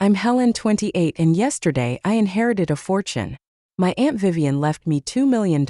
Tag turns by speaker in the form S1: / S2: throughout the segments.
S1: I'm Helen, 28, and yesterday I inherited a fortune. My Aunt Vivian left me $2 million,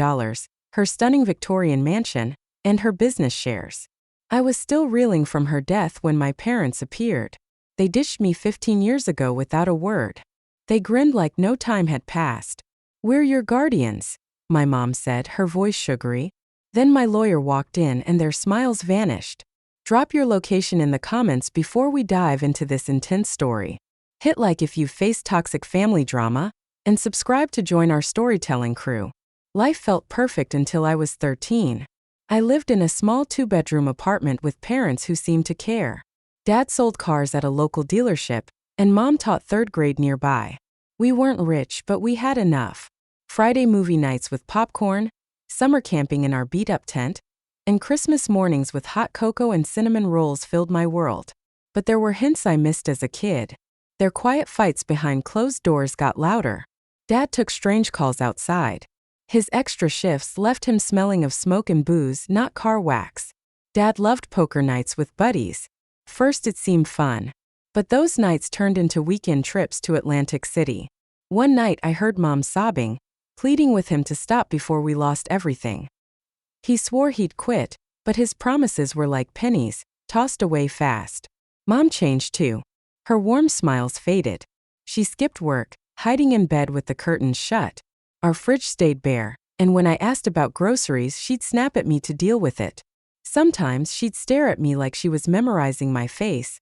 S1: her stunning Victorian mansion, and her business shares. I was still reeling from her death when my parents appeared. They ditched me 15 years ago without a word. They grinned like no time had passed. "We're your guardians," my mom said, her voice sugary. Then my lawyer walked in and their smiles vanished. Drop your location in the comments before we dive into this intense story. Hit like if you've faced toxic family drama, and subscribe to join our storytelling crew. Life felt perfect until I was 13. I lived in a small 2-bedroom apartment with parents who seemed to care. Dad sold cars at a local dealership, and Mom taught 3rd grade nearby. We weren't rich, but we had enough. Friday movie nights with popcorn, summer camping in our beat-up tent, and Christmas mornings with hot cocoa and cinnamon rolls filled my world. But there were hints I missed as a kid. Their quiet fights behind closed doors got louder. Dad took strange calls outside. His extra shifts left him smelling of smoke and booze, not car wax. Dad loved poker nights with buddies. First it seemed fun. But those nights turned into weekend trips to Atlantic City. One night I heard Mom sobbing, pleading with him to stop before we lost everything. He swore he'd quit, but his promises were like pennies, tossed away fast. Mom changed too. Her warm smiles faded. She skipped work, hiding in bed with the curtains shut. Our fridge stayed bare, and when I asked about groceries, she'd snap at me to deal with it. Sometimes she'd stare at me like she was memorizing my face,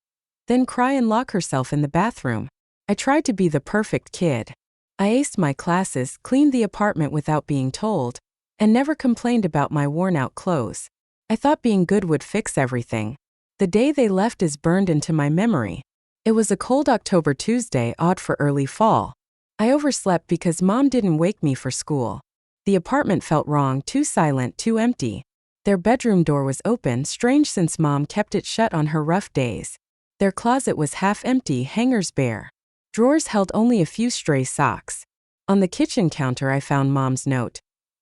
S1: then cry and lock herself in the bathroom. I tried to be the perfect kid. I aced my classes, cleaned the apartment without being told, and never complained about my worn-out clothes. I thought being good would fix everything. The day they left is burned into my memory. It was a cold October Tuesday, odd for early fall. I overslept because Mom didn't wake me for school. The apartment felt wrong, too silent, too empty. Their bedroom door was open, strange since Mom kept it shut on her rough days. Their closet was half empty, hangers bare. Drawers held only a few stray socks. On the kitchen counter I found Mom's note.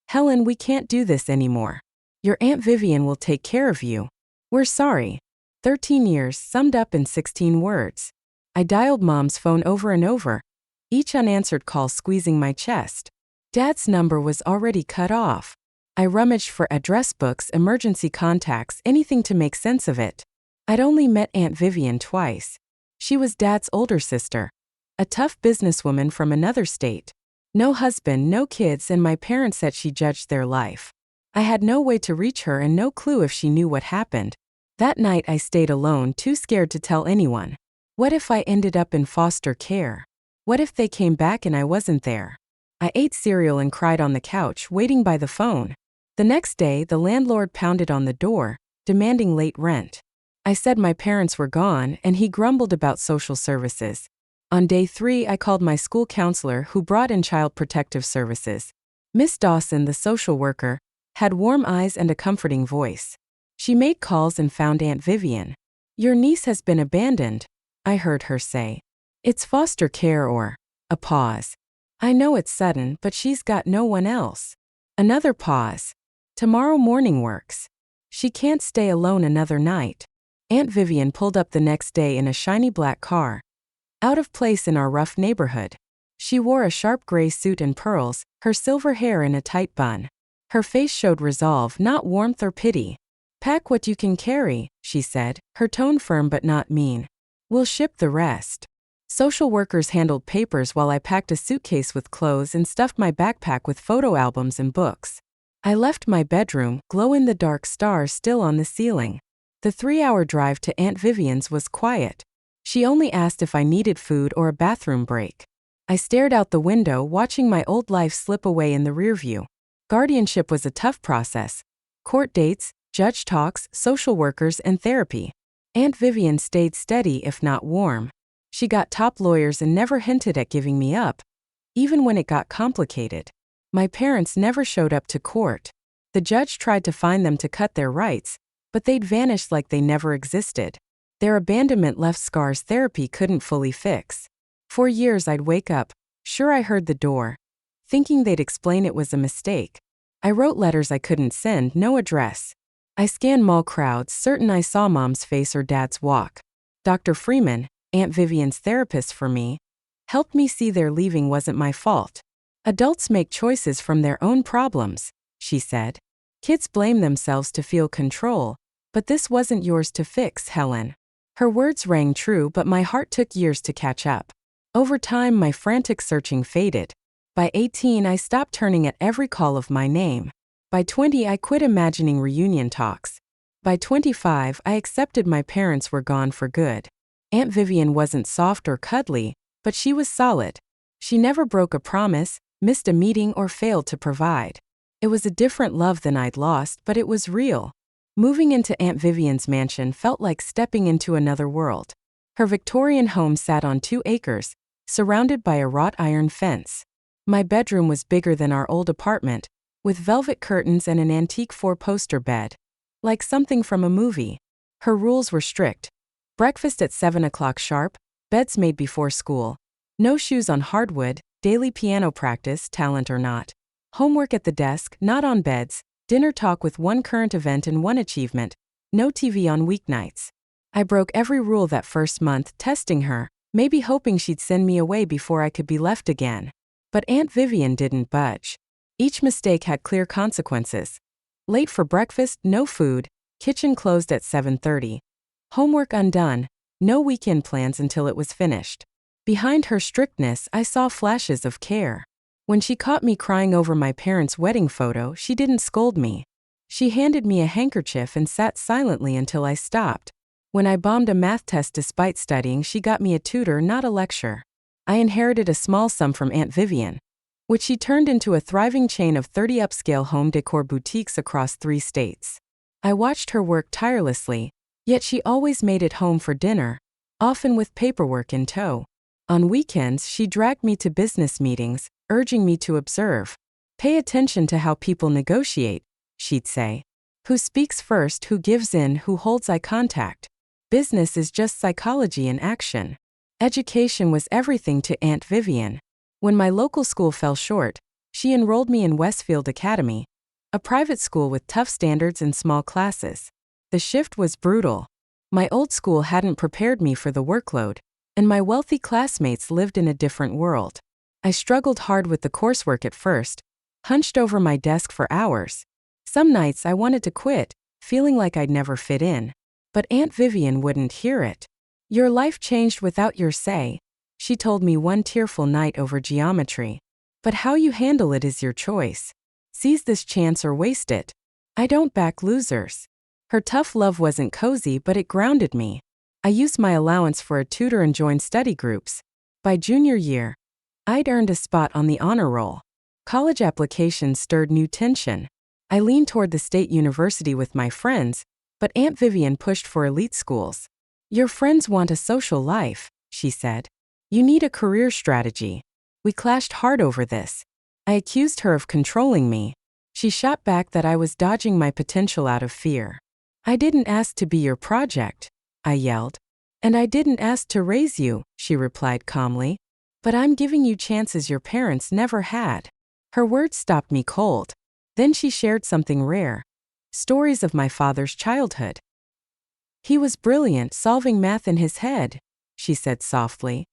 S1: "Helen, we can't do this anymore. Your Aunt Vivian will take care of you. We're sorry." 13 years summed up in 16 words. I dialed Mom's phone over and over, each unanswered call squeezing my chest. Dad's number was already cut off. I rummaged for address books, emergency contacts, anything to make sense of it. I'd only met Aunt Vivian twice. She was Dad's older sister, a tough businesswoman from another state. No husband, no kids, and my parents said she judged their life. I had no way to reach her and no clue if she knew what happened. That night I stayed alone, too scared to tell anyone. What if I ended up in foster care? What if they came back and I wasn't there? I ate cereal and cried on the couch, waiting by the phone. The next day, the landlord pounded on the door, demanding late rent. I said my parents were gone, and he grumbled about social services. On day 3, I called my school counselor, who brought in child protective services. Miss Dawson, the social worker, had warm eyes and a comforting voice. She made calls and found Aunt Vivian. "Your niece has been abandoned," I heard her say. "It's foster care or..." A pause. "I know it's sudden, but she's got no one else." Another pause. "Tomorrow morning works. She can't stay alone another night." Aunt Vivian pulled up the next day in a shiny black car, out of place in our rough neighborhood. She wore a sharp gray suit and pearls, her silver hair in a tight bun. Her face showed resolve, not warmth or pity. "Pack what you can carry," she said, her tone firm but not mean. "We'll ship the rest." Social workers handled papers while I packed a suitcase with clothes and stuffed my backpack with photo albums and books. I left my bedroom, glow-in-the-dark stars still on the ceiling. The 3-hour drive to Aunt Vivian's was quiet. She only asked if I needed food or a bathroom break. I stared out the window, watching my old life slip away in the rearview. Guardianship was a tough process. Court dates, judge talks, social workers, and therapy. Aunt Vivian stayed steady if not warm. She got top lawyers and never hinted at giving me up, even when it got complicated. My parents never showed up to court. The judge tried to find them to cut their rights, but they'd vanished like they never existed. Their abandonment left scars therapy couldn't fully fix. For years I'd wake up, sure I heard the door, thinking they'd explain it was a mistake. I wrote letters I couldn't send, no address. I scanned mall crowds, certain I saw Mom's face or Dad's walk. Dr. Freeman, Aunt Vivian's therapist for me, helped me see their leaving wasn't my fault. Adults make choices from their own problems, she said. Kids blame themselves to feel control, but this wasn't yours to fix, Helen. Her words rang true, but my heart took years to catch up. Over time, my frantic searching faded. By 18, I stopped turning at every call of my name. By 20, I quit imagining reunion talks. By 25, I accepted my parents were gone for good. Aunt Vivian wasn't soft or cuddly, but she was solid. She never broke a promise, missed a meeting, or failed to provide. It was a different love than I'd lost, but it was real. Moving into Aunt Vivian's mansion felt like stepping into another world. Her Victorian home sat on 2 acres, surrounded by a wrought iron fence. My bedroom was bigger than our old apartment, with velvet curtains and an antique 4-poster bed. Like something from a movie. Her rules were strict. Breakfast at 7 o'clock sharp, beds made before school. No shoes on hardwood, daily piano practice, talent or not. Homework at the desk, not on beds, dinner talk with 1 current event and 1 achievement. No TV on weeknights. I broke every rule that first month, testing her, maybe hoping she'd send me away before I could be left again. But Aunt Vivian didn't budge. Each mistake had clear consequences. Late for breakfast, no food, kitchen closed at 7:30. Homework undone, no weekend plans until it was finished. Behind her strictness, I saw flashes of care. When she caught me crying over my parents' wedding photo, she didn't scold me. She handed me a handkerchief and sat silently until I stopped. When I bombed a math test despite studying, she got me a tutor, not a lecture. I inherited a small sum from Aunt Vivian, which she turned into a thriving chain of 30 upscale home decor boutiques across 3 states. I watched her work tirelessly, yet she always made it home for dinner, often with paperwork in tow. On weekends, she dragged me to business meetings, urging me to observe. Pay attention to how people negotiate, she'd say. Who speaks first, who gives in, who holds eye contact. Business is just psychology in action. Education was everything to Aunt Vivian. When my local school fell short, she enrolled me in Westfield Academy, a private school with tough standards and small classes. The shift was brutal. My old school hadn't prepared me for the workload, and my wealthy classmates lived in a different world. I struggled hard with the coursework at first, hunched over my desk for hours. Some nights I wanted to quit, feeling like I'd never fit in. But Aunt Vivian wouldn't hear it. Your life changed without your say, she told me one tearful night over geometry. But how you handle it is your choice. Seize this chance or waste it. I don't back losers. Her tough love wasn't cozy, but it grounded me. I used my allowance for a tutor and joined study groups. By junior year, I'd earned a spot on the honor roll. College applications stirred new tension. I leaned toward the state university with my friends, but Aunt Vivian pushed for elite schools. Your friends want a social life, she said. You need a career strategy. We clashed hard over this. I accused her of controlling me. She shot back that I was dodging my potential out of fear. I didn't ask to be your project, I yelled. And I didn't ask to raise you, she replied calmly. But I'm giving you chances your parents never had. Her words stopped me cold. Then she shared something rare. Stories of my father's childhood. He was brilliant, solving math in his head, she said softly.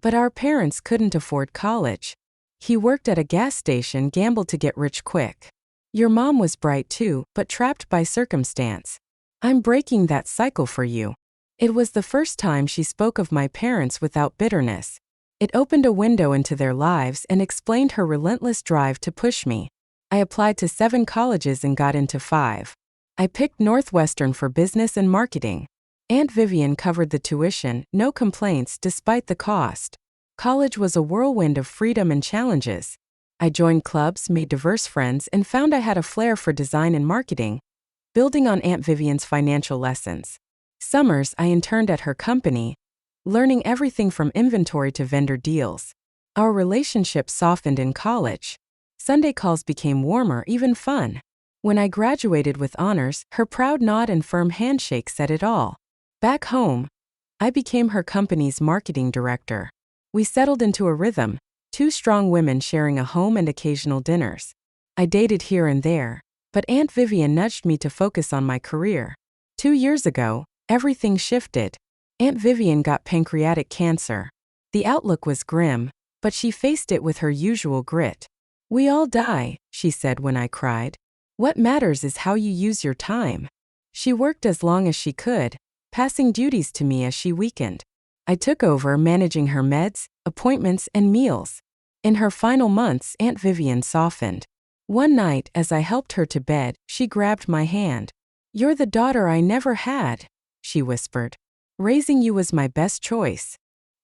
S1: But our parents couldn't afford college. He worked at a gas station, gambled to get rich quick. Your mom was bright too, but trapped by circumstance. I'm breaking that cycle for you. It was the first time she spoke of my parents without bitterness. It opened a window into their lives and explained her relentless drive to push me. I applied to 7 colleges and got into 5. I picked Northwestern for business and marketing. Aunt Vivian covered the tuition, no complaints despite the cost. College was a whirlwind of freedom and challenges. I joined clubs, made diverse friends, and found I had a flair for design and marketing, building on Aunt Vivian's financial lessons. Summers, I interned at her company, learning everything from inventory to vendor deals. Our relationship softened in college. Sunday calls became warmer, even fun. When I graduated with honors, her proud nod and firm handshake said it all. Back home, I became her company's marketing director. We settled into a rhythm, 2 strong women sharing a home and occasional dinners. I dated here and there, but Aunt Vivian nudged me to focus on my career. 2 years ago, everything shifted. Aunt Vivian got pancreatic cancer. The outlook was grim, but she faced it with her usual grit. We all die, she said when I cried. What matters is how you use your time. She worked as long as she could, passing duties to me as she weakened. I took over managing her meds, appointments, and meals. In her final months, Aunt Vivian softened. One night, as I helped her to bed, she grabbed my hand. You're the daughter I never had, she whispered. Raising you was my best choice.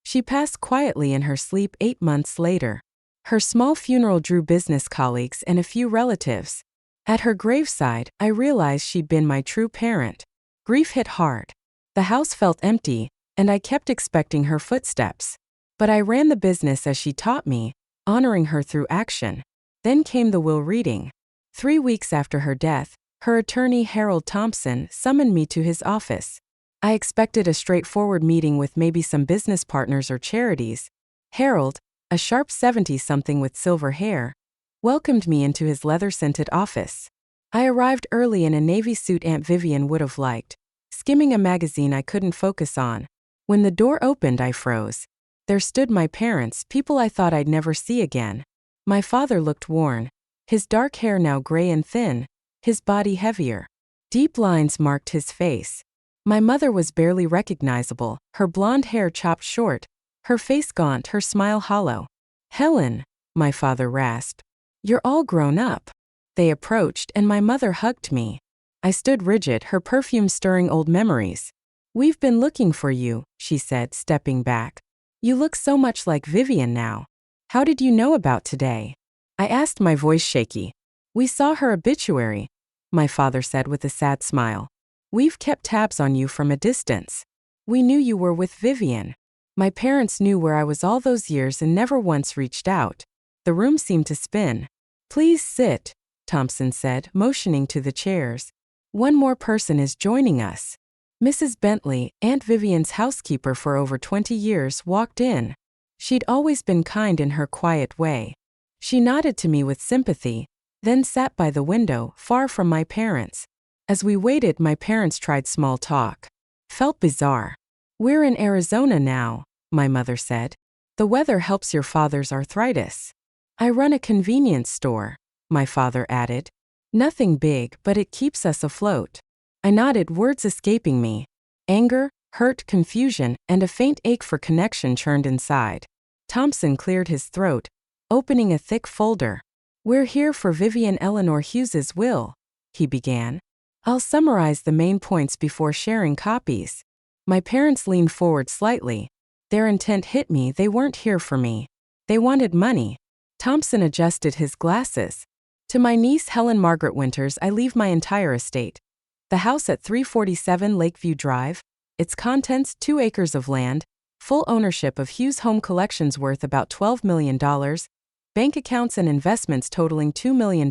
S1: She passed quietly in her sleep 8 months later. Her small funeral drew business colleagues and a few relatives. At her graveside, I realized she'd been my true parent. Grief hit hard. The house felt empty, and I kept expecting her footsteps. But I ran the business as she taught me, honoring her through action. Then came the will reading. 3 weeks after her death, her attorney Harold Thompson summoned me to his office. I expected a straightforward meeting with maybe some business partners or charities. Harold, a sharp 70-something with silver hair, welcomed me into his leather-scented office. I arrived early in a navy suit Aunt Vivian would have liked, skimming a magazine I couldn't focus on. When the door opened, I froze. There stood my parents, people I thought I'd never see again. My father looked worn, his dark hair now gray and thin, his body heavier. Deep lines marked his face. My mother was barely recognizable, her blonde hair chopped short, her face gaunt, her smile hollow. Helen, my father rasped. You're all grown up. They approached and my mother hugged me. I stood rigid, her perfume stirring old memories. We've been looking for you, she said, stepping back. You look so much like Vivian now. How did you know about today? I asked, my voice shaky. We saw her obituary, my father said with a sad smile. We've kept tabs on you from a distance. We knew you were with Vivian. My parents knew where I was all those years and never once reached out. The room seemed to spin. Please sit, Thompson said, motioning to the chairs. One more person is joining us. Mrs. Bentley, Aunt Vivian's housekeeper for over 20 years, walked in. She'd always been kind in her quiet way. She nodded to me with sympathy, then sat by the window, far from my parents. As we waited, my parents tried small talk. Felt bizarre. We're in Arizona now, my mother said. The weather helps your father's arthritis. I run a convenience store, my father added. Nothing big, but it keeps us afloat. I nodded, words escaping me. Anger, hurt, confusion, and a faint ache for connection churned inside. Thompson cleared his throat, opening a thick folder. We're here for Vivian Eleanor Hughes's will, he began. I'll summarize the main points before sharing copies. My parents leaned forward slightly. Their intent hit me. They weren't here for me. They wanted money. Thompson adjusted his glasses. To my niece Helen Margaret Winters, I leave my entire estate. The house at 347 Lakeview Drive, its contents 2 acres of land, full ownership of Hughes Home Collections worth about $12 million, bank accounts and investments totaling $2 million,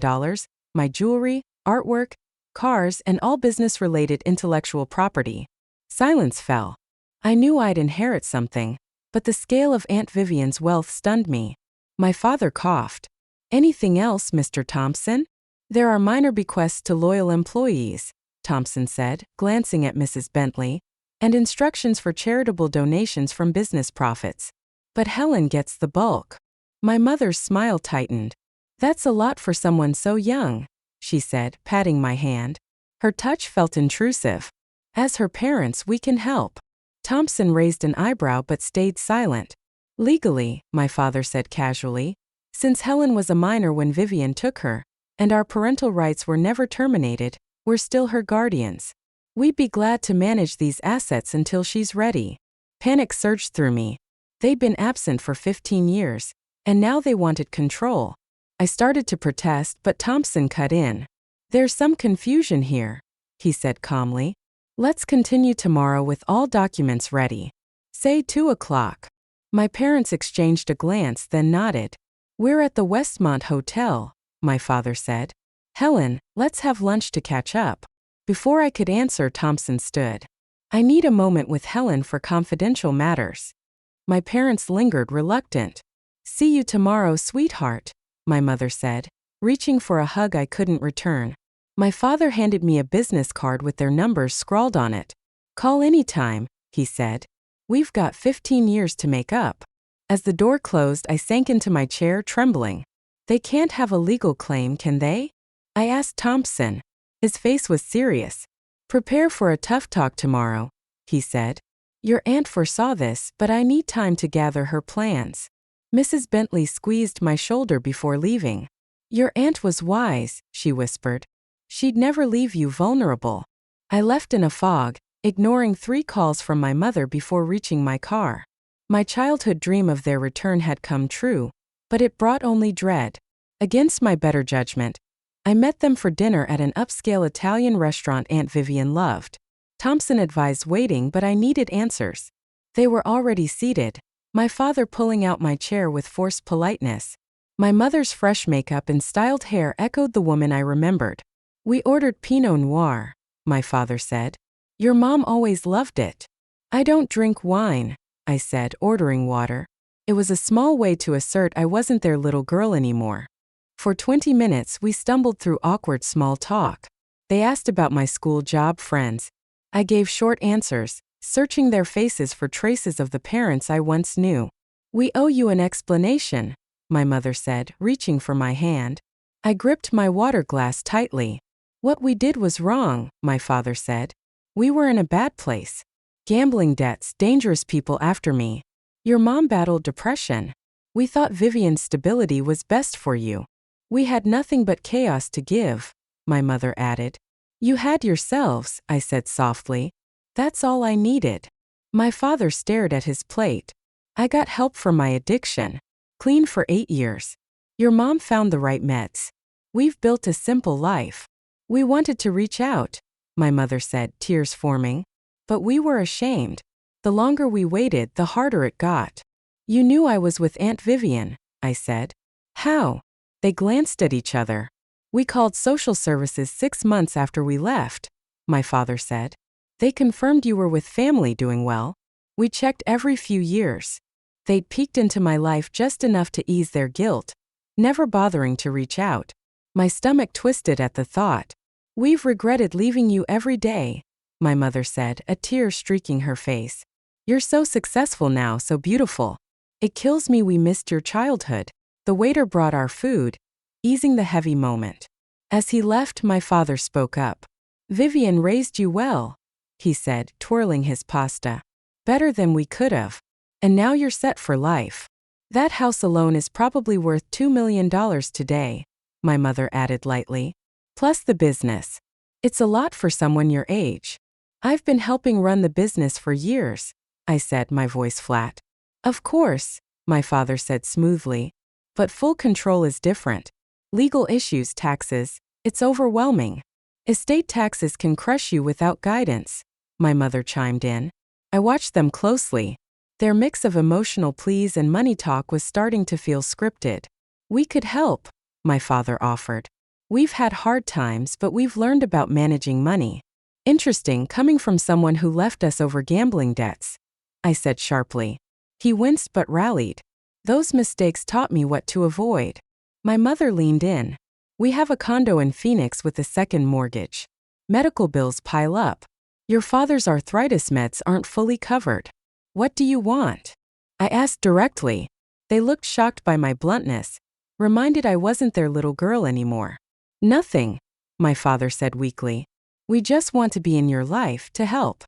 S1: my jewelry, artwork, cars, and all business-related intellectual property. Silence fell. I knew I'd inherit something, but the scale of Aunt Vivian's wealth stunned me. My father coughed. Anything else, Mr. Thompson? There are minor bequests to loyal employees, Thompson said, glancing at Mrs. Bentley, and instructions for charitable donations from business profits. But Helen gets the bulk. My mother's smile tightened. That's a lot for someone so young, she said, patting my hand. Her touch felt intrusive. As her parents, we can help. Thompson raised an eyebrow but stayed silent. Legally, my father said casually, since Helen was a minor when Vivian took her, and our parental rights were never terminated, we're still her guardians. We'd be glad to manage these assets until she's ready. Panic surged through me. They'd been absent for 15 years, and now they wanted control. I started to protest, but Thompson cut in. There's some confusion here, he said calmly. Let's continue tomorrow with all documents ready. Say 2 o'clock. My parents exchanged a glance, then nodded. We're at the Westmont Hotel, my father said. Helen, let's have lunch to catch up. Before I could answer, Thompson stood. I need a moment with Helen for confidential matters. My parents lingered, reluctant. See you tomorrow, sweetheart, my mother said, reaching for a hug I couldn't return. My father handed me a business card with their numbers scrawled on it. Call anytime, he said. We've got 15 years to make up. As the door closed, I sank into my chair, trembling. They can't have a legal claim, can they? I asked Thompson. His face was serious. Prepare for a tough talk tomorrow, he said. Your aunt foresaw this, but I need time to gather her plans. Mrs. Bentley squeezed my shoulder before leaving. Your aunt was wise, she whispered. She'd never leave you vulnerable. I left in a fog, ignoring 3 calls from my mother before reaching my car. My childhood dream of their return had come true, but it brought only dread. Against my better judgment, I met them for dinner at an upscale Italian restaurant Aunt Vivian loved. Thompson advised waiting, but I needed answers. They were already seated, my father pulling out my chair with forced politeness. My mother's fresh makeup and styled hair echoed the woman I remembered. We ordered Pinot Noir, my father said. Your mom always loved it. I don't drink wine, I said, ordering water. It was a small way to assert I wasn't their little girl anymore. For 20 minutes we stumbled through awkward small talk. They asked about my school, job, friends. I gave short answers, searching their faces for traces of the parents I once knew. We owe you an explanation, my mother said, reaching for my hand. I gripped my water glass tightly. What we did was wrong, my father said. We were in a bad place. Gambling debts, dangerous people after me. Your mom battled depression. We thought Vivian's stability was best for you. We had nothing but chaos to give, my mother added. You had yourselves, I said softly. That's all I needed. My father stared at his plate. I got help for my addiction. Clean for 8 years. Your mom found the right meds. We've built a simple life. We wanted to reach out, my mother said, tears forming. But we were ashamed. The longer we waited, the harder it got. You knew I was with Aunt Vivian, I said. How? They glanced at each other. We called social services 6 months after we left, my father said. They confirmed you were with family doing well. We checked every few years. They'd peeked into my life just enough to ease their guilt, never bothering to reach out. My stomach twisted at the thought. We've regretted leaving you every day, my mother said, a tear streaking her face. You're so successful now, so beautiful. It kills me we missed your childhood. The waiter brought our food, easing the heavy moment. As he left, my father spoke up. Vivian raised you well, he said, twirling his pasta. Better than we could have. And now you're set for life. That house alone is probably worth $2 million today, my mother added lightly. Plus the business. It's a lot for someone your age. I've been helping run the business for years, I said, my voice flat. Of course, my father said smoothly. But full control is different. Legal issues, taxes, it's overwhelming. Estate taxes can crush you without guidance, my mother chimed in. I watched them closely. Their mix of emotional pleas and money talk was starting to feel scripted. We could help, my father offered. We've had hard times, but we've learned about managing money. Interesting, coming from someone who left us over gambling debts, I said sharply. He winced but rallied. Those mistakes taught me what to avoid. My mother leaned in. We have a condo in Phoenix with a second mortgage. Medical bills pile up. Your father's arthritis meds aren't fully covered. What do you want? I asked directly. They looked shocked by my bluntness, reminded I wasn't their little girl anymore. Nothing, my father said weakly. We just want to be in your life to help.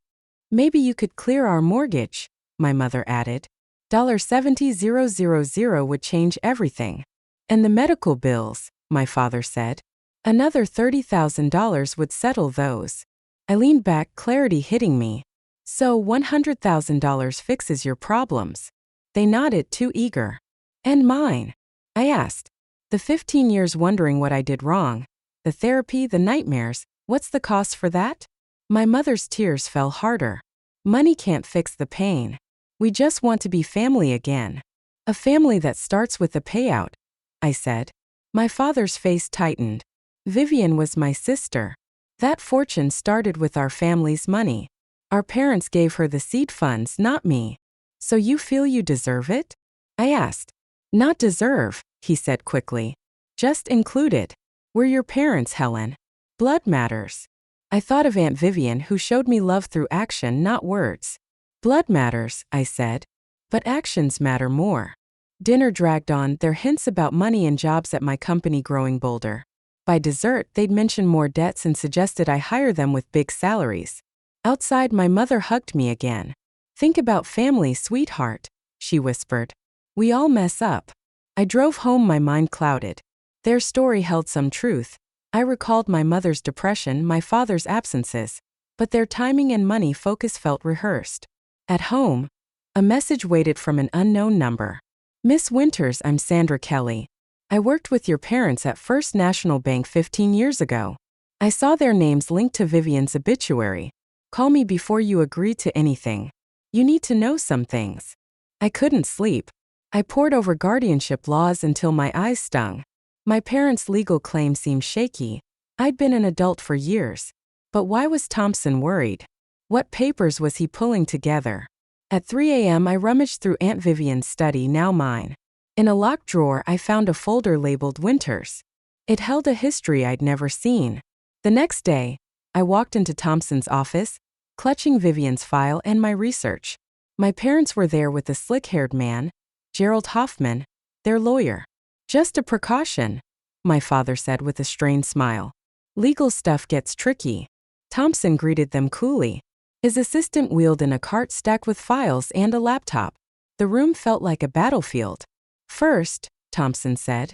S1: Maybe you could clear our mortgage, my mother added. $70,000 would change everything. And the medical bills, my father said. Another $30,000 would settle those. I leaned back, clarity hitting me. So $100,000 fixes your problems. They nodded, too eager. And mine? I asked. The 15 years wondering what I did wrong. The therapy, the nightmares, what's the cost for that? My mother's tears fell harder. Money can't fix the pain. We just want to be family again. A family that starts with a payout, I said. My father's face tightened. Vivian was my sister. That fortune started with our family's money. Our parents gave her the seed funds, not me. So you feel you deserve it? I asked. Not deserve, he said quickly. Just included. We're your parents, Helen. Blood matters. I thought of Aunt Vivian, who showed me love through action, not words. Blood matters, I said. But actions matter more. Dinner dragged on, their hints about money and jobs at my company growing bolder. By dessert, they'd mention more debts and suggested I hire them with big salaries. Outside, my mother hugged me again. Think about family, sweetheart, she whispered. We all mess up. I drove home, my mind clouded. Their story held some truth. I recalled my mother's depression, my father's absences. But their timing and money focus felt rehearsed. At home, a message waited from an unknown number. Miss Winters, I'm Sandra Kelly. I worked with your parents at First National Bank 15 years ago. I saw their names linked to Vivian's obituary. Call me before you agree to anything. You need to know some things. I couldn't sleep. I pored over guardianship laws until my eyes stung. My parents' legal claim seemed shaky. I'd been an adult for years. But why was Thompson worried? What papers was he pulling together? At 3 a.m. I rummaged through Aunt Vivian's study, now mine. In a locked drawer I found a folder labeled Winters. It held a history I'd never seen. The next day, I walked into Thompson's office, clutching Vivian's file and my research. My parents were there with a slick-haired man, Gerald Hoffman, their lawyer. Just a precaution, my father said with a strained smile. Legal stuff gets tricky. Thompson greeted them coolly. His assistant wheeled in a cart stacked with files and a laptop. The room felt like a battlefield. First, Thompson said,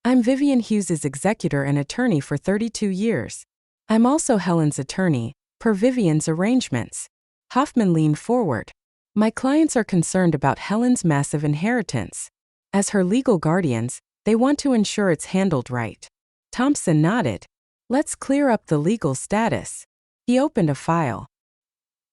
S1: I'm Vivian Hughes's executor and attorney for 32 years. I'm also Helen's attorney, per Vivian's arrangements. Hoffman leaned forward. My clients are concerned about Helen's massive inheritance. As her legal guardians, they want to ensure it's handled right. Thompson nodded. Let's clear up the legal status. He opened a file.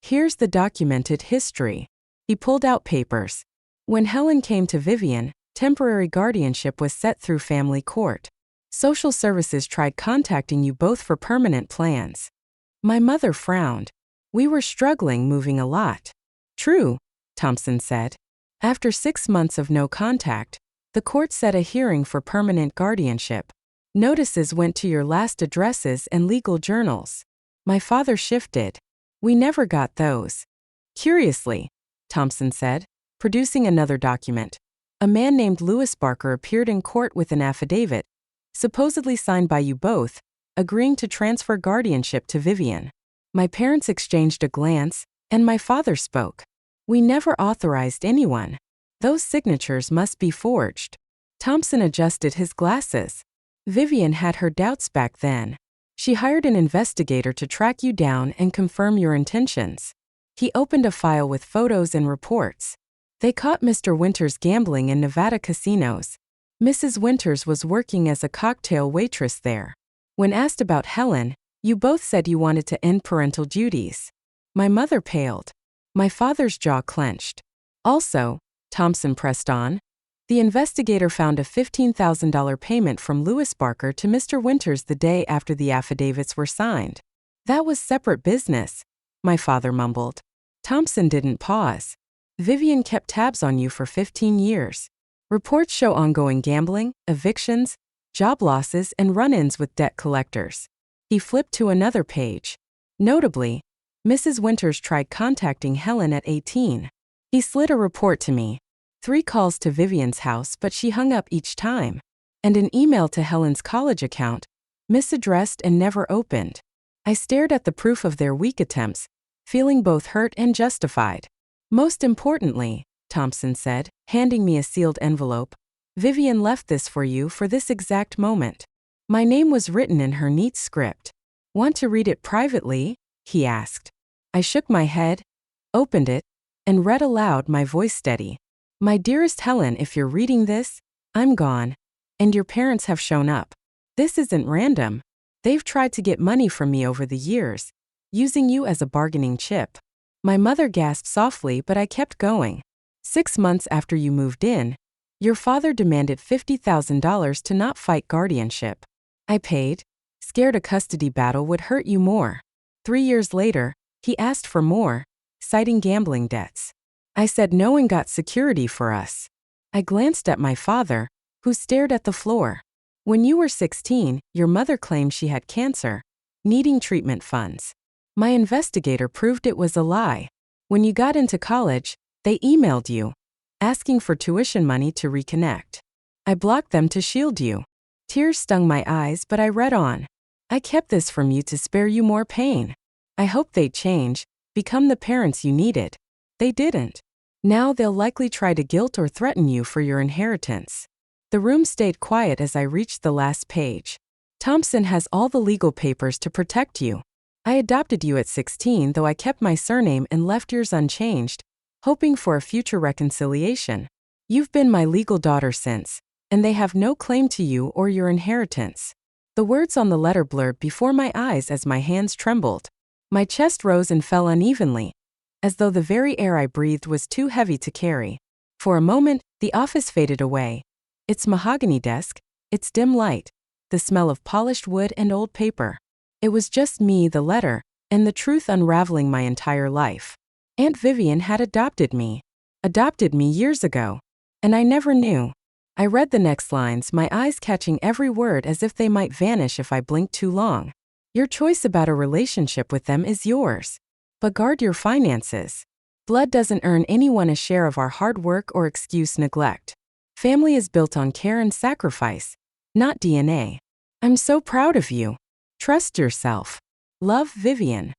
S1: Here's the documented history. He pulled out papers. When Helen came to Vivian, temporary guardianship was set through family court. Social services tried contacting you both for permanent plans. My mother frowned. We were struggling, moving a lot. True, Thompson said. After 6 months of no contact, the court set a hearing for permanent guardianship. Notices went to your last addresses and legal journals. My father shifted. We never got those. Curiously, Thompson said, producing another document. A man named Louis Barker appeared in court with an affidavit, supposedly signed by you both, agreeing to transfer guardianship to Vivian. My parents exchanged a glance, and my father spoke. We never authorized anyone. Those signatures must be forged. Thompson adjusted his glasses. Vivian had her doubts back then. She hired an investigator to track you down and confirm your intentions. He opened a file with photos and reports. They caught Mr. Winters gambling in Nevada casinos. Mrs. Winters was working as a cocktail waitress there. When asked about Helen, you both said you wanted to end parental duties. My mother paled. My father's jaw clenched. Also, Thompson pressed on, the investigator found a $15,000 payment from Louis Barker to Mr. Winters the day after the affidavits were signed. That was separate business, my father mumbled. Thompson didn't pause. Vivian kept tabs on you for 15 years. Reports show ongoing gambling, evictions, job losses, and run-ins with debt collectors. He flipped to another page. Notably, Mrs. Winters tried contacting Helen at 18. He slid a report to me. 3 calls to Vivian's house, but she hung up each time. And an email to Helen's college account, misaddressed and never opened. I stared at the proof of their weak attempts, feeling both hurt and justified. Most importantly, Thompson said, handing me a sealed envelope, Vivian left this for you for this exact moment. My name was written in her neat script. Want to read it privately? He asked. I shook my head, opened it, and read aloud, my voice steady. My dearest Helen, if you're reading this, I'm gone. And your parents have shown up. This isn't random. They've tried to get money from me over the years, using you as a bargaining chip. My mother gasped softly, but I kept going. 6 months after you moved in, your father demanded $50,000 to not fight guardianship. I paid, scared a custody battle would hurt you more. 3 years later, he asked for more, citing gambling debts. I said no and got security for us. I glanced at my father, who stared at the floor. When you were 16, your mother claimed she had cancer, needing treatment funds. My investigator proved it was a lie. When you got into college, they emailed you, asking for tuition money to reconnect. I blocked them to shield you. Tears stung my eyes, but I read on. I kept this from you to spare you more pain. I hoped they'd change, become the parents you needed. They didn't. Now they'll likely try to guilt or threaten you for your inheritance. The room stayed quiet as I reached the last page. Thompson has all the legal papers to protect you. I adopted you at 16, though I kept my surname and left yours unchanged, hoping for a future reconciliation. You've been my legal daughter since, and they have no claim to you or your inheritance. The words on the letter blurred before my eyes as my hands trembled. My chest rose and fell unevenly, as though the very air I breathed was too heavy to carry. For a moment, the office faded away. Its mahogany desk, its dim light, the smell of polished wood and old paper. It was just me, the letter, and the truth unraveling my entire life. Aunt Vivian had adopted me years ago, and I never knew. I read the next lines, my eyes catching every word as if they might vanish if I blinked too long. Your choice about a relationship with them is yours. But guard your finances. Blood doesn't earn anyone a share of our hard work or excuse neglect. Family is built on care and sacrifice, not DNA. I'm so proud of you. Trust yourself. Love, Vivian.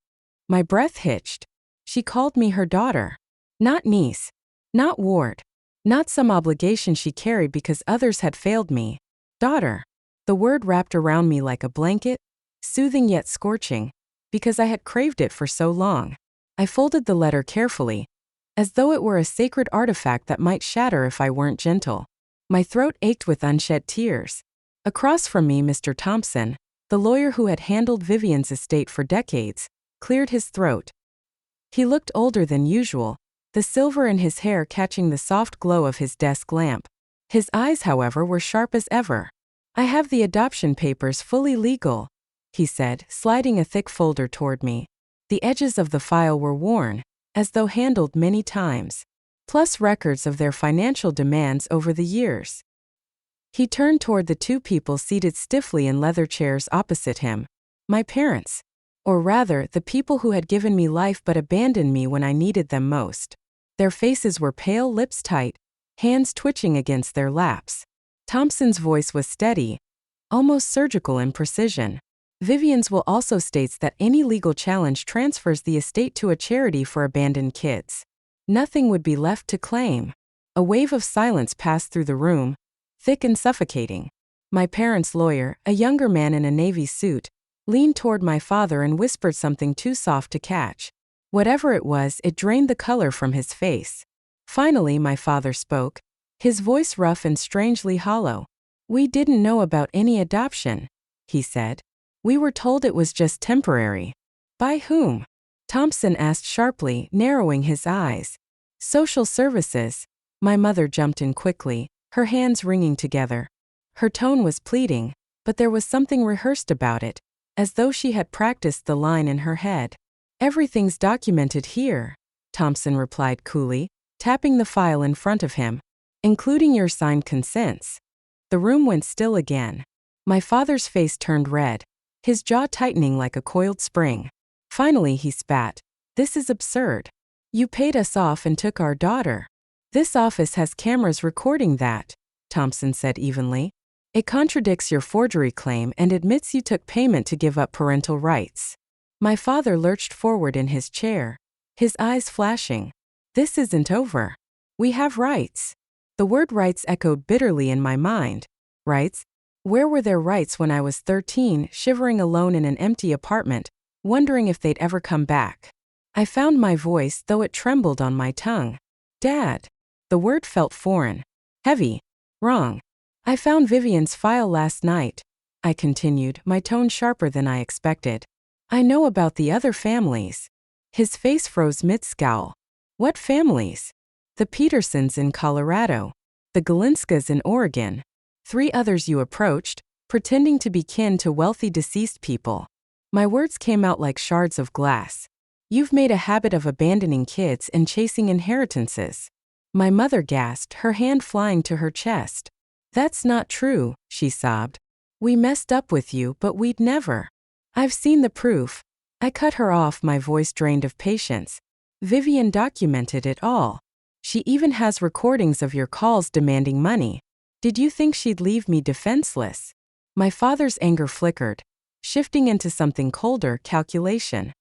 S1: My breath hitched. She called me her daughter. Not niece. Not ward. Not some obligation she carried because others had failed me. Daughter. The word wrapped around me like a blanket, soothing yet scorching, because I had craved it for so long. I folded the letter carefully, as though it were a sacred artifact that might shatter if I weren't gentle. My throat ached with unshed tears. Across from me, Mr. Thompson, the lawyer who had handled Vivian's estate for decades, cleared his throat. He looked older than usual, the silver in his hair catching the soft glow of his desk lamp. His eyes, however, were sharp as ever. I have the adoption papers fully legal, he said, sliding a thick folder toward me. The edges of the file were worn, as though handled many times, plus records of their financial demands over the years. He turned toward the two people seated stiffly in leather chairs opposite him. My parents. Or rather, the people who had given me life but abandoned me when I needed them most. Their faces were pale, lips tight, hands twitching against their laps. Thompson's voice was steady, almost surgical in precision. Vivian's will also states that any legal challenge transfers the estate to a charity for abandoned kids. Nothing would be left to claim. A wave of silence passed through the room, thick and suffocating. My parents' lawyer, a younger man in a navy suit, leaned toward my father and whispered something too soft to catch. Whatever it was, it drained the color from his face. Finally, my father spoke, his voice rough and strangely hollow. We didn't know about any adoption, he said. We were told it was just temporary. By whom? Thompson asked sharply, narrowing his eyes. Social services. My mother jumped in quickly, her hands wringing together. Her tone was pleading, but there was something rehearsed about it, as though she had practiced the line in her head. Everything's documented here, Thompson replied coolly, tapping the file in front of him, including your signed consents. The room went still again. My father's face turned red, his jaw tightening like a coiled spring. Finally he spat. This is absurd. You paid us off and took our daughter. This office has cameras recording that, Thompson said evenly. It contradicts your forgery claim and admits you took payment to give up parental rights. My father lurched forward in his chair, his eyes flashing. This isn't over. We have rights. The word rights echoed bitterly in my mind. Rights? Where were their rights when I was 13, shivering alone in an empty apartment, wondering if they'd ever come back? I found my voice, though it trembled on my tongue. Dad. The word felt foreign, heavy, wrong. I found Vivian's file last night, I continued, my tone sharper than I expected. I know about the other families. His face froze mid-scowl. What families? The Petersons in Colorado. The Galinskas in Oregon. 3 others you approached, pretending to be kin to wealthy deceased people. My words came out like shards of glass. You've made a habit of abandoning kids and chasing inheritances. My mother gasped, her hand flying to her chest. That's not true, she sobbed. We messed up with you, but we'd never. I've seen the proof. I cut her off, my voice drained of patience. Vivian documented it all. She even has recordings of your calls demanding money. Did you think she'd leave me defenseless? My father's anger flickered, shifting into something colder: calculation.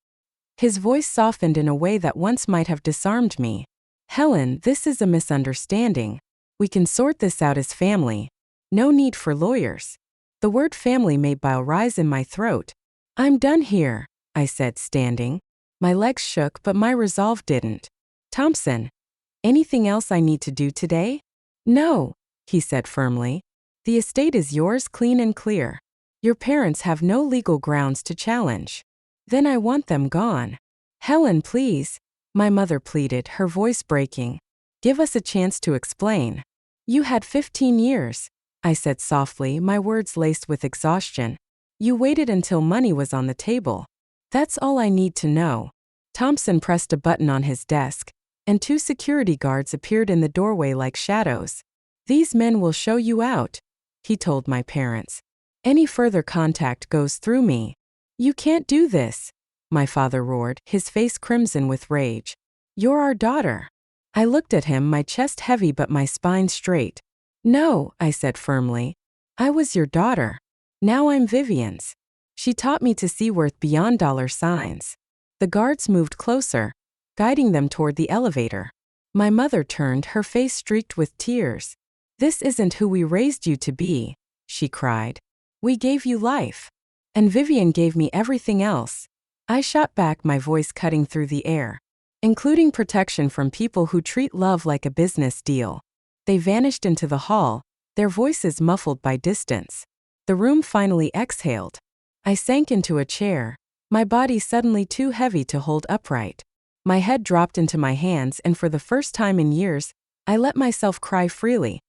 S1: His voice softened in a way that once might have disarmed me. Helen, this is a misunderstanding. We can sort this out as family. No need for lawyers. The word family made bile rise in my throat. I'm done here, I said, standing. My legs shook, but my resolve didn't. Thompson, anything else I need to do today? No, he said firmly. The estate is yours, clean and clear. Your parents have no legal grounds to challenge. Then I want them gone. Helen, please, my mother pleaded, her voice breaking. Give us a chance to explain. You had 15 years, I said softly, my words laced with exhaustion. You waited until money was on the table. That's all I need to know. Thompson pressed a button on his desk, and 2 security guards appeared in the doorway like shadows. These men will show you out, he told my parents. Any further contact goes through me. You can't do this, my father roared, his face crimson with rage. You're our daughter. I looked at him, my chest heavy but my spine straight. No, I said firmly. I was your daughter. Now I'm Vivian's. She taught me to see worth beyond dollar signs. The guards moved closer, guiding them toward the elevator. My mother turned, her face streaked with tears. This isn't who we raised you to be, she cried. We gave you life. And Vivian gave me everything else. I shot back, my voice cutting through the air. Including protection from people who treat love like a business deal. They vanished into the hall, their voices muffled by distance. The room finally exhaled. I sank into a chair, my body suddenly too heavy to hold upright. My head dropped into my hands, and for the first time in years, I let myself cry freely.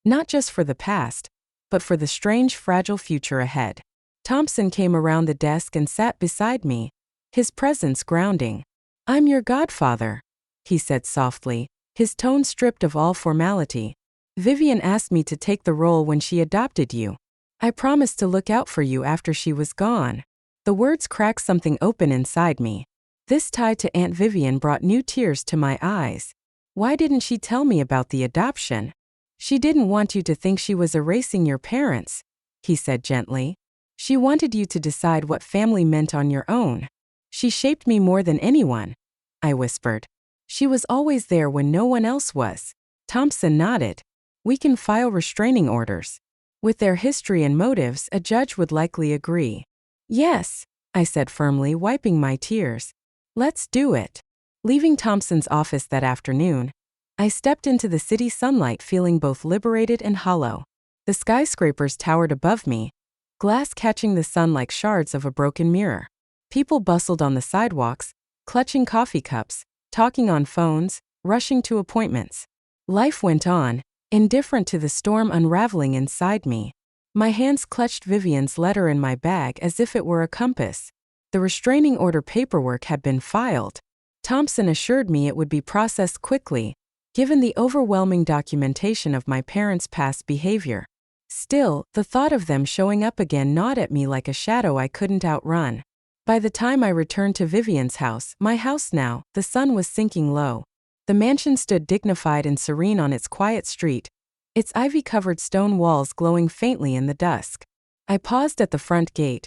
S1: Not just for the past, but for the strange, fragile future ahead. Thompson came around the desk and sat beside me, his presence grounding. I'm your godfather, he said softly, his tone stripped of all formality. Vivian asked me to take the role when she adopted you. I promised to look out for you after she was gone. The words cracked something open inside me. This tie to Aunt Vivian brought new tears to my eyes. Why didn't she tell me about the adoption? She didn't want you to think she was erasing your parents, he said gently. She wanted you to decide what family meant on your own. She shaped me more than anyone, I whispered. She was always there when no one else was. Thompson nodded. We can file restraining orders. With their history and motives, a judge would likely agree. Yes, I said firmly, wiping my tears. Let's do it. Leaving Thompson's office that afternoon, I stepped into the city sunlight feeling both liberated and hollow. The skyscrapers towered above me, glass catching the sun like shards of a broken mirror. People bustled on the sidewalks, clutching coffee cups, talking on phones, rushing to appointments. Life went on, indifferent to the storm unraveling inside me. My hands clutched Vivian's letter in my bag as if it were a compass. The restraining order paperwork had been filed. Thompson assured me it would be processed quickly, given the overwhelming documentation of my parents' past behavior. Still, the thought of them showing up again gnawed at me like a shadow I couldn't outrun. By the time I returned to Vivian's house, my house now, the sun was sinking low. The mansion stood dignified and serene on its quiet street, its ivy-covered stone walls glowing faintly in the dusk. I paused at the front gate,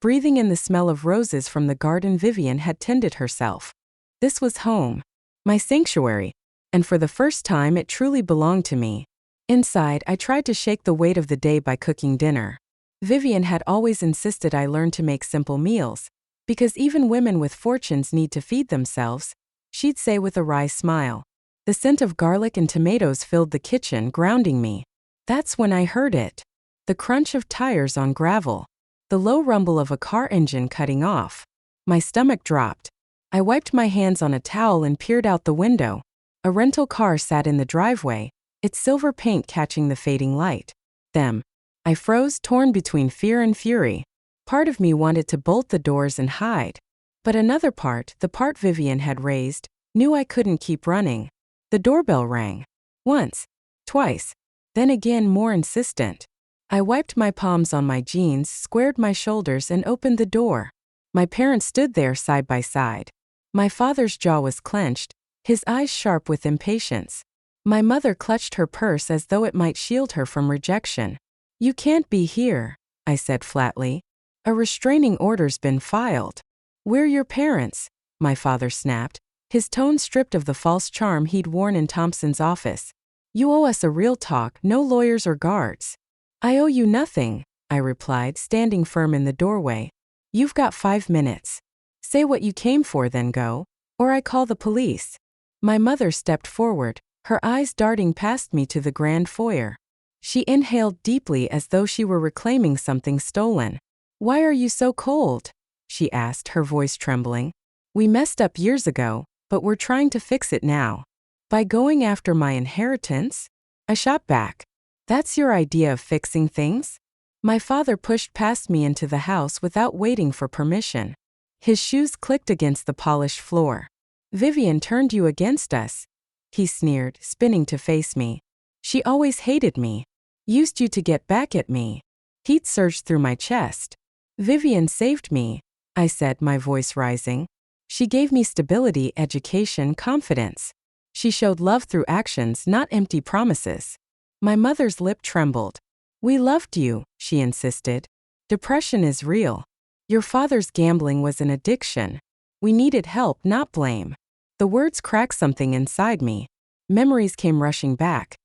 S1: breathing in the smell of roses from the garden Vivian had tended herself. This was home, my sanctuary, and for the first time it truly belonged to me. Inside, I tried to shake the weight of the day by cooking dinner. Vivian had always insisted I learn to make simple meals, because even women with fortunes need to feed themselves, she'd say with a wry smile. The scent of garlic and tomatoes filled the kitchen, grounding me. That's when I heard it. The crunch of tires on gravel. The low rumble of a car engine cutting off. My stomach dropped. I wiped my hands on a towel and peered out the window. A rental car sat in the driveway, its silver paint catching the fading light. Them. I froze, torn between fear and fury. Part of me wanted to bolt the doors and hide. But another part, the part Vivian had raised, knew I couldn't keep running. The doorbell rang. Once. Twice. Then again, more insistent. I wiped my palms on my jeans, squared my shoulders, and opened the door. My parents stood there side by side. My father's jaw was clenched, his eyes sharp with impatience. My mother clutched her purse as though it might shield her from rejection. You can't be here, I said flatly. A restraining order's been filed. We're your parents, my father snapped, his tone stripped of the false charm he'd worn in Thompson's office. You owe us a real talk, no lawyers or guards. I owe you nothing, I replied, standing firm in the doorway. You've got 5 minutes. Say what you came for, then go, or I call the police. My mother stepped forward, her eyes darting past me to the grand foyer. She inhaled deeply as though she were reclaiming something stolen. Why are you so cold? She asked, her voice trembling. We messed up years ago, but we're trying to fix it now. By going after my inheritance? I shot back. That's your idea of fixing things? My father pushed past me into the house without waiting for permission. His shoes clicked against the polished floor. Vivian turned you against us, he sneered, spinning to face me. She always hated me. Used you to get back at me. Heat surged through my chest. Vivian saved me, I said, my voice rising. She gave me stability, education, confidence. She showed love through actions, not empty promises. My mother's lip trembled. We loved you, she insisted. Depression is real. Your father's gambling was an addiction. We needed help, not blame. The words cracked something inside me. Memories came rushing back.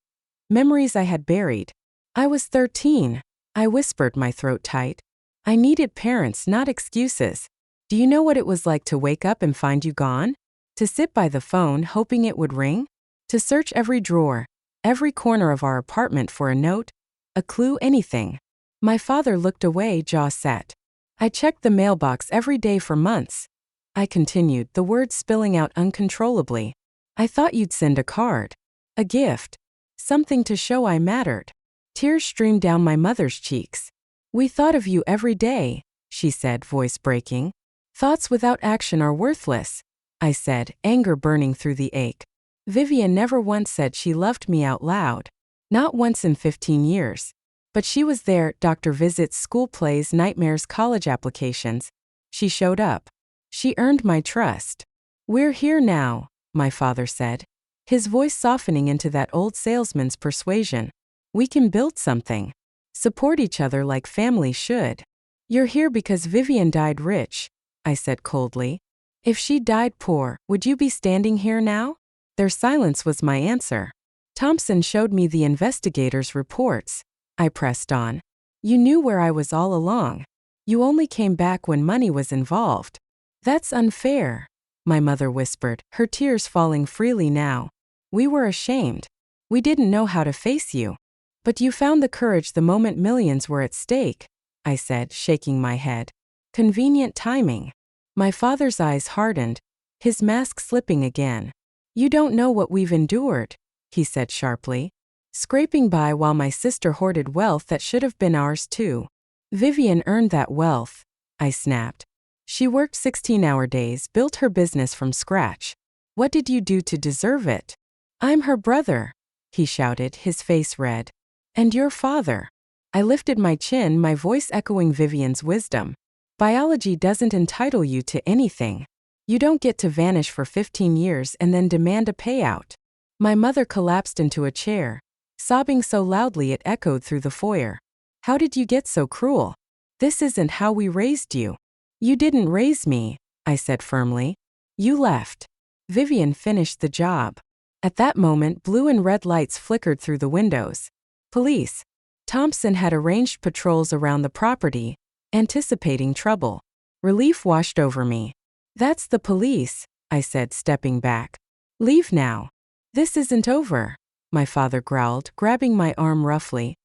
S1: Memories I had buried. I was 13. I whispered, my throat tight. I needed parents, not excuses. Do you know what it was like to wake up and find you gone? To sit by the phone hoping it would ring? To search every drawer, every corner of our apartment for a note, a clue, anything. My father looked away, jaw set. I checked the mailbox every day for months. I continued, the words spilling out uncontrollably. I thought you'd send a card. A gift. Something to show I mattered. Tears streamed down my mother's cheeks. We thought of you every day, she said, voice breaking. Thoughts without action are worthless, I said, anger burning through the ache. Vivian never once said she loved me out loud. Not once in 15 years. But she was there, doctor visits, school plays, nightmares, college applications. She showed up. She earned my trust. We're here now, my father said, his voice softening into that old salesman's persuasion. We can build something. Support each other like family should. You're here because Vivian died rich, I said coldly. If she died poor, would you be standing here now? Their silence was my answer. Thompson showed me the investigators' reports. I pressed on. You knew where I was all along. You only came back when money was involved. That's unfair, my mother whispered, her tears falling freely now. We were ashamed. We didn't know how to face you. But you found the courage the moment millions were at stake, I said, shaking my head. Convenient timing. My father's eyes hardened, his mask slipping again. You don't know what we've endured, he said sharply. Scraping by while my sister hoarded wealth that should have been ours too. Vivian earned that wealth, I snapped. She worked 16-hour days, built her business from scratch. What did you do to deserve it? I'm her brother, he shouted, his face red. And your father. I lifted my chin, my voice echoing Vivian's wisdom. Biology doesn't entitle you to anything. You don't get to vanish for 15 years and then demand a payout. My mother collapsed into a chair, sobbing so loudly it echoed through the foyer. How did you get so cruel? This isn't how we raised you. You didn't raise me, I said firmly. You left. Vivian finished the job. At that moment, blue and red lights flickered through the windows. Police. Thompson had arranged patrols around the property, anticipating trouble. Relief washed over me. That's the police, I said, stepping back. Leave now. This isn't over, my father growled, grabbing my arm roughly.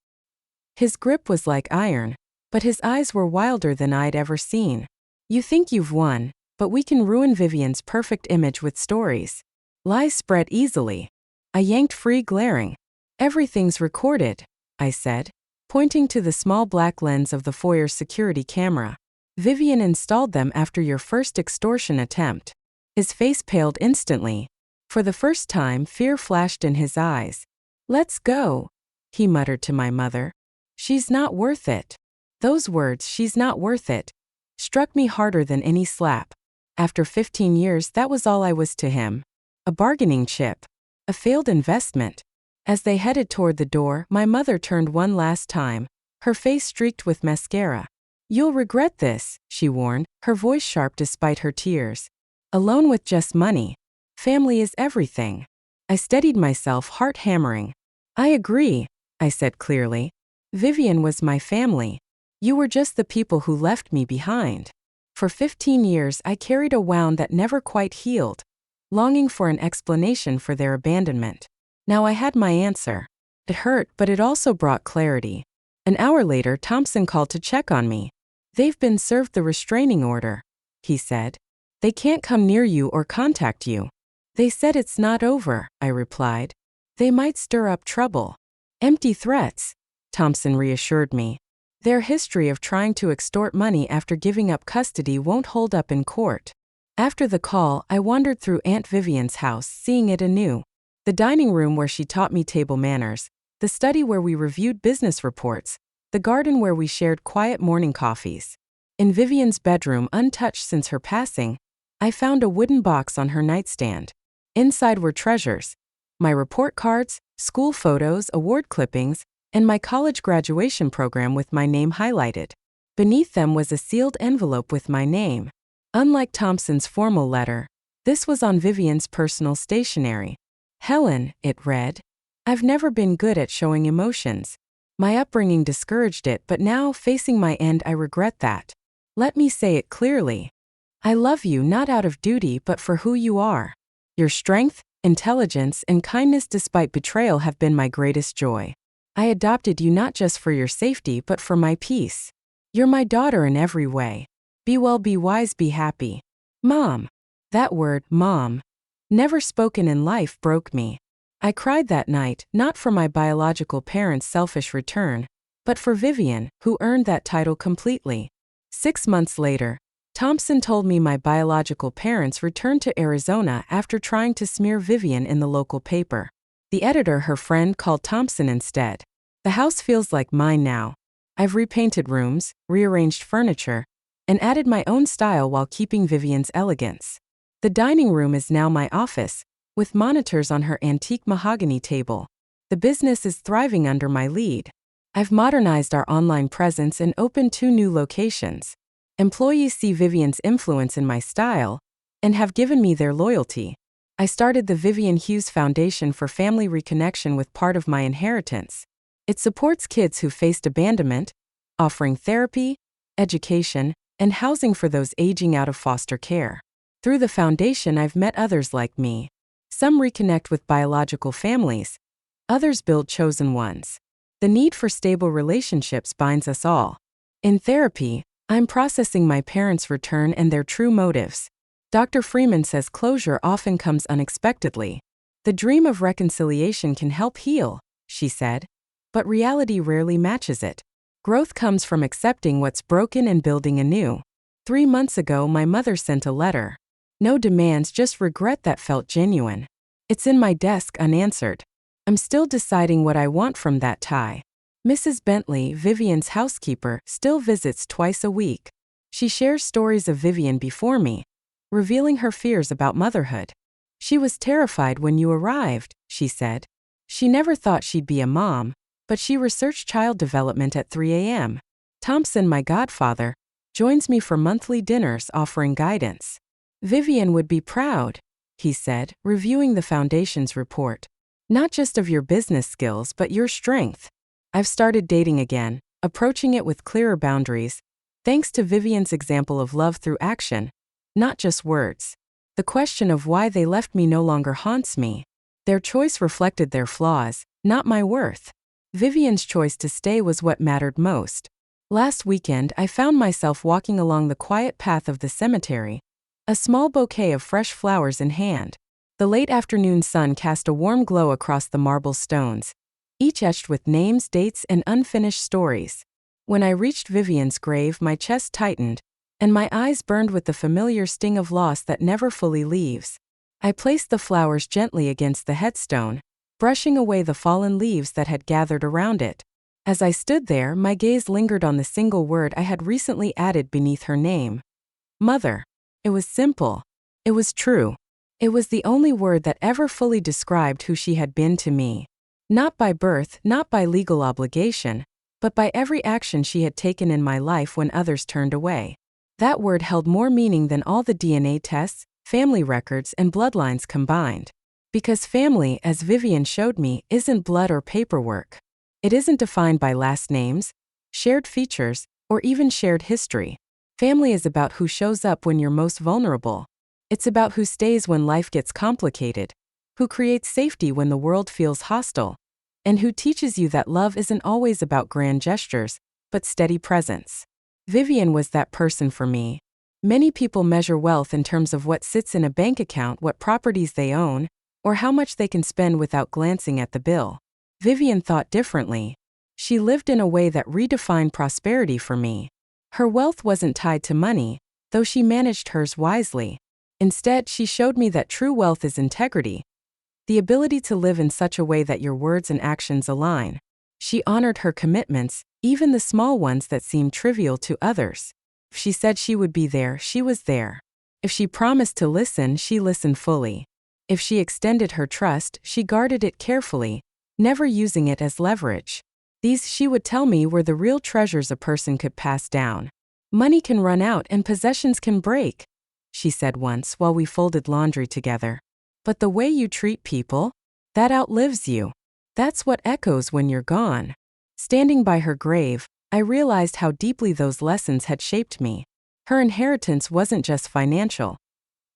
S1: His grip was like iron, but his eyes were wilder than I'd ever seen. You think you've won, but we can ruin Vivian's perfect image with stories. Lies spread easily. I yanked free, glaring. Everything's recorded, I said, pointing to the small black lens of the foyer's security camera. Vivian installed them after your first extortion attempt. His face paled instantly. For the first time, fear flashed in his eyes. Let's go, he muttered to my mother. She's not worth it. Those words, she's not worth it, struck me harder than any slap. After 15 years, that was all I was to him. A bargaining chip. A failed investment. As they headed toward the door, my mother turned one last time, her face streaked with mascara. "You'll regret this," she warned, her voice sharp despite her tears. "Alone with just money. Family is everything." I steadied myself, heart hammering. "I agree," I said clearly. "Vivian was my family. You were just the people who left me behind." For 15 years I carried a wound that never quite healed, longing for an explanation for their abandonment. Now I had my answer. It hurt, but it also brought clarity. An hour later, Thompson called to check on me. "They've been served the restraining order," he said. "They can't come near you or contact you." "They said it's not over," I replied. "They might stir up trouble." "Empty threats," Thompson reassured me. "Their history of trying to extort money after giving up custody won't hold up in court." After the call, I wandered through Aunt Vivian's house, seeing it anew. The dining room where she taught me table manners, the study where we reviewed business reports, the garden where we shared quiet morning coffees. In Vivian's bedroom, untouched since her passing, I found a wooden box on her nightstand. Inside were treasures: my report cards, school photos, award clippings, and my college graduation program with my name highlighted. Beneath them was a sealed envelope with my name. Unlike Thompson's formal letter, this was on Vivian's personal stationery. "Helen," it read. "I've never been good at showing emotions. My upbringing discouraged it, but now, facing my end, I regret that. Let me say it clearly. I love you not out of duty but for who you are. Your strength, intelligence, and kindness despite betrayal have been my greatest joy. I adopted you not just for your safety but for my peace. You're my daughter in every way. Be well, be wise, be happy." Mom. That word, mom, never spoken in life, broke me. I cried that night, not for my biological parents' selfish return, but for Vivian, who earned that title completely. 6 months later, Thompson told me my biological parents returned to Arizona after trying to smear Vivian in the local paper. The editor, her friend, called Thompson instead. "The house feels like mine now. I've repainted rooms, rearranged furniture, and added my own style while keeping Vivian's elegance. The dining room is now my office, with monitors on her antique mahogany table. The business is thriving under my lead. I've modernized our online presence and opened 2 new locations. Employees see Vivian's influence in my style and have given me their loyalty. I started the Vivian Hughes Foundation for family reconnection with part of my inheritance. It supports kids who faced abandonment, offering therapy, education, and housing for those aging out of foster care. Through the foundation, I've met others like me. Some reconnect with biological families, others build chosen ones. The need for stable relationships binds us all. In therapy, I'm processing my parents' return and their true motives. Dr. Freeman says closure often comes unexpectedly. The dream of reconciliation can help heal, she said, but reality rarely matches it. Growth comes from accepting what's broken and building anew. 3 months ago, my mother sent a letter. No demands, just regret that felt genuine. It's in my desk unanswered. I'm still deciding what I want from that tie. Mrs. Bentley, Vivian's housekeeper, still visits twice a week. She shares stories of Vivian before me, revealing her fears about motherhood. "She was terrified when you arrived," she said. "She never thought she'd be a mom, but she researched child development at 3 a.m. Thompson, my godfather, joins me for monthly dinners offering guidance. Vivian would be proud," he said, reviewing the foundation's report. "Not just of your business skills but your strength." I've started dating again, approaching it with clearer boundaries, thanks to Vivian's example of love through action, not just words. The question of why they left me no longer haunts me. Their choice reflected their flaws, not my worth. Vivian's choice to stay was what mattered most. Last weekend, I found myself walking along the quiet path of the cemetery, a small bouquet of fresh flowers in hand. The late afternoon sun cast a warm glow across the marble stones, each etched with names, dates, and unfinished stories. When I reached Vivian's grave, my chest tightened, and my eyes burned with the familiar sting of loss that never fully leaves. I placed the flowers gently against the headstone, brushing away the fallen leaves that had gathered around it. As I stood there, my gaze lingered on the single word I had recently added beneath her name: Mother. It was simple. It was true. It was the only word that ever fully described who she had been to me. Not by birth, not by legal obligation, but by every action she had taken in my life when others turned away. That word held more meaning than all the DNA tests, family records, and bloodlines combined. Because family, as Vivian showed me, isn't blood or paperwork. It isn't defined by last names, shared features, or even shared history. Family is about who shows up when you're most vulnerable. It's about who stays when life gets complicated, who creates safety when the world feels hostile, and who teaches you that love isn't always about grand gestures, but steady presence. Vivian was that person for me. Many people measure wealth in terms of what sits in a bank account, what properties they own, or how much they can spend without glancing at the bill. Vivian thought differently. She lived in a way that redefined prosperity for me. Her wealth wasn't tied to money, though she managed hers wisely. Instead, she showed me that true wealth is integrity, the ability to live in such a way that your words and actions align. She honored her commitments, even the small ones that seemed trivial to others. If she said she would be there, she was there. If she promised to listen, she listened fully. If she extended her trust, she guarded it carefully, never using it as leverage. These, she would tell me, were the real treasures a person could pass down. Money can run out and possessions can break, she said once while we folded laundry together. But the way you treat people, that outlives you. That's what echoes when you're gone. Standing by her grave, I realized how deeply those lessons had shaped me. Her inheritance wasn't just financial.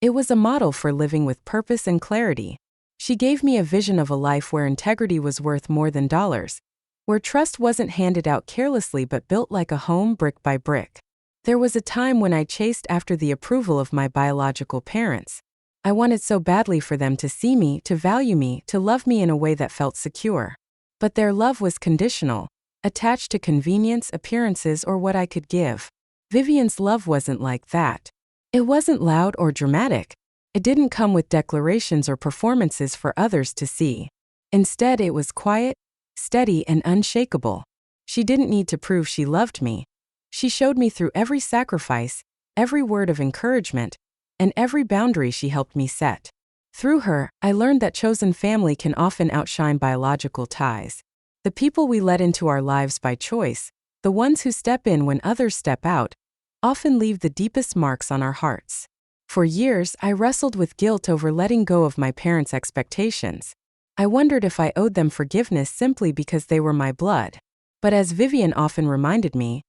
S1: It was a model for living with purpose and clarity. She gave me a vision of a life where integrity was worth more than dollars, where trust wasn't handed out carelessly but built like a home, brick by brick. There was a time when I chased after the approval of my biological parents. I wanted so badly for them to see me, to value me, to love me in a way that felt secure. But their love was conditional, attached to convenience, appearances, or what I could give. Vivian's love wasn't like that. It wasn't loud or dramatic. It didn't come with declarations or performances for others to see. Instead, it was quiet, steady, and unshakable. She didn't need to prove she loved me. She showed me through every sacrifice, every word of encouragement, and every boundary she helped me set. Through her, I learned that chosen family can often outshine biological ties. The people we let into our lives by choice, the ones who step in when others step out, often leave the deepest marks on our hearts. For years, I wrestled with guilt over letting go of my parents' expectations. I wondered if I owed them forgiveness simply because they were my blood. But as Vivian often reminded me,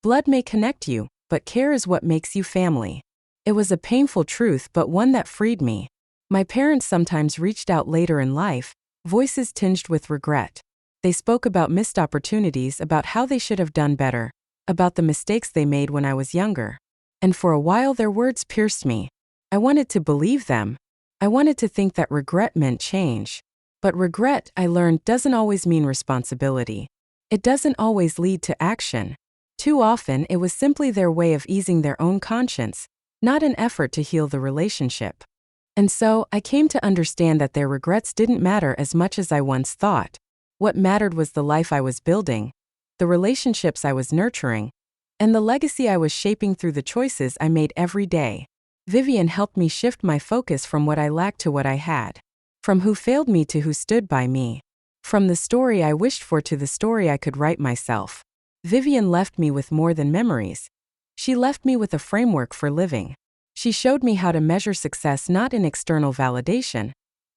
S1: blood may connect you, but care is what makes you family. It was a painful truth, but one that freed me. My parents sometimes reached out later in life, voices tinged with regret. They spoke about missed opportunities, about how they should have done better, about the mistakes they made when I was younger. And for a while their words pierced me. I wanted to believe them. I wanted to think that regret meant change. But regret, I learned, doesn't always mean responsibility. It doesn't always lead to action. Too often, it was simply their way of easing their own conscience, not an effort to heal the relationship. And so, I came to understand that their regrets didn't matter as much as I once thought. What mattered was the life I was building, the relationships I was nurturing, and the legacy I was shaping through the choices I made every day. Vivian helped me shift my focus from what I lacked to what I had. From who failed me to who stood by me. From the story I wished for to the story I could write myself. Vivian left me with more than memories. She left me with a framework for living. She showed me how to measure success not in external validation,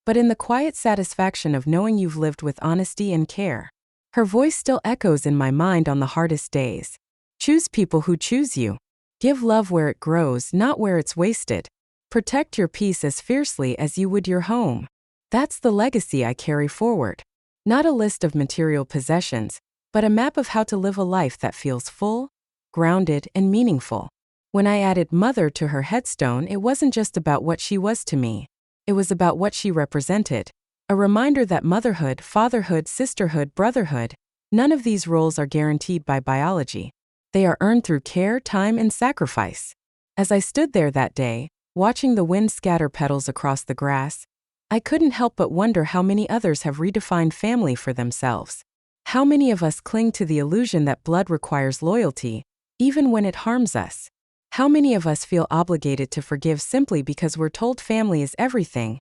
S1: but in the quiet satisfaction of knowing you've lived with honesty and care. Her voice still echoes in my mind on the hardest days. Choose people who choose you. Give love where it grows, not where it's wasted. Protect your peace as fiercely as you would your home. That's the legacy I carry forward. Not a list of material possessions, but a map of how to live a life that feels full, grounded, and meaningful. When I added mother to her headstone, it wasn't just about what she was to me. It was about what she represented. A reminder that motherhood, fatherhood, sisterhood, brotherhood, none of these roles are guaranteed by biology. They are earned through care, time, and sacrifice. As I stood there that day, watching the wind scatter petals across the grass, I couldn't help but wonder how many others have redefined family for themselves. How many of us cling to the illusion that blood requires loyalty, even when it harms us? How many of us feel obligated to forgive simply because we're told family is everything,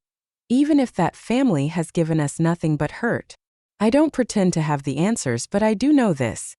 S1: even if that family has given us nothing but hurt? I don't pretend to have the answers, but I do know this.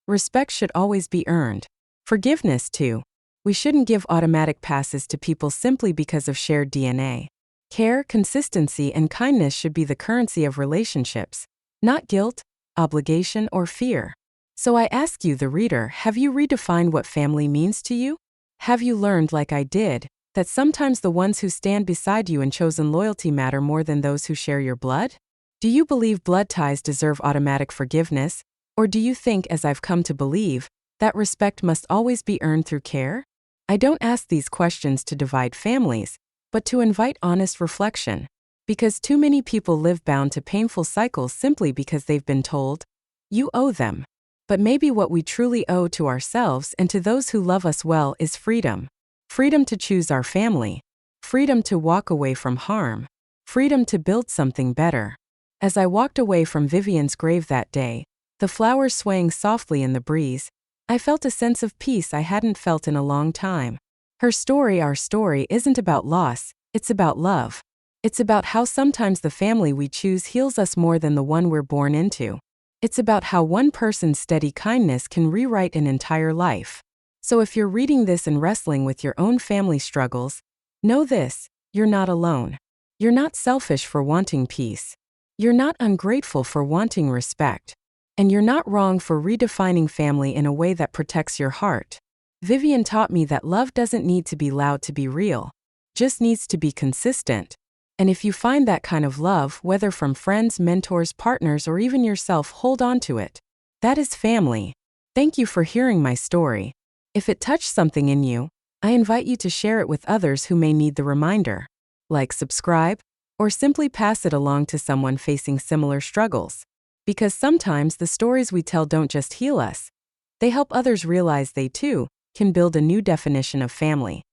S1: Respect should always be earned. Forgiveness, too. We shouldn't give automatic passes to people simply because of shared DNA. Care, consistency, and kindness should be the currency of relationships, not guilt, obligation, or fear. So I ask you, the reader, have you redefined what family means to you? Have you learned, like I did, that sometimes the ones who stand beside you in chosen loyalty matter more than those who share your blood? Do you believe blood ties deserve automatic forgiveness, or do you think, as I've come to believe, that respect must always be earned through care? I don't ask these questions to divide families, but to invite honest reflection. Because too many people live bound to painful cycles simply because they've been told, you owe them. But maybe what we truly owe to ourselves and to those who love us well is freedom. Freedom to choose our family. Freedom to walk away from harm. Freedom to build something better. As I walked away from Vivian's grave that day, the flowers swaying softly in the breeze, I felt a sense of peace I hadn't felt in a long time. Her story, our story, isn't about loss, it's about love. It's about how sometimes the family we choose heals us more than the one we're born into. It's about how one person's steady kindness can rewrite an entire life. So if you're reading this and wrestling with your own family struggles, know this: you're not alone. You're not selfish for wanting peace. You're not ungrateful for wanting respect. And you're not wrong for redefining family in a way that protects your heart. Vivian taught me that love doesn't need to be loud to be real, just needs to be consistent. And if you find that kind of love, whether from friends, mentors, partners, or even yourself, hold on to it. That is family. Thank you for hearing my story. If it touched something in you, I invite you to share it with others who may need the reminder. Like, subscribe, or simply pass it along to someone facing similar struggles. Because sometimes the stories we tell don't just heal us, they help others realize they too can build a new definition of family.